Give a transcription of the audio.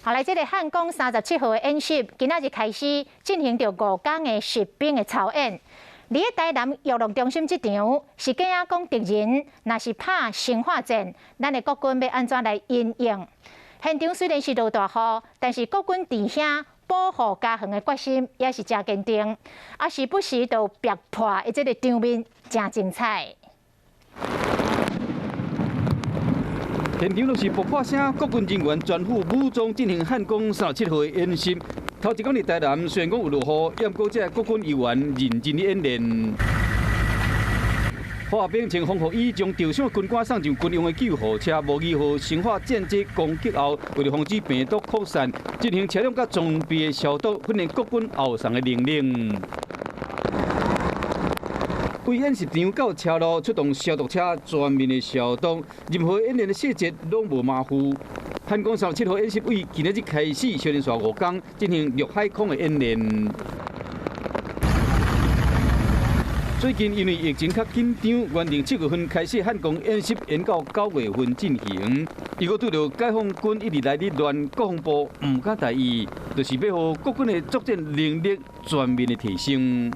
后来，这个汉光37号的演习，今仔日开始进行着5天的实兵的操演。伫咧台南娱乐中心这场，是假啊讲敌人若是拍生化战，咱的国军要安怎来应应？现场虽然是落大雨，但是国军弟兄保护家园的决心也是真坚定，啊时不时就逼破的这个场面，真精彩。 现场就是爆破声，国军人员全副武装进行汉光37号的演习。头一天伫台南，虽然讲有落雨，也毋过这国军议员认真地演练。化兵穿防护衣，将受伤军官送上军用的救护车。无2号生化战机攻击后，为了防止病毒扩散，进行车辆甲装备的消毒，训练国军后送的能力。 为演习场到车路出动消毒车，全面的消毒，任何演练的细节拢无马虎。汉光37号演习为今日开始，小连续5天进行陆海空的演练。最近因为疫情较紧张，原定7月份开始汉光演习，延到9月份进行。如果拄到解放军一直来伫乱，国防部唔敢大意，就是要让国军的作战能力全面的提升。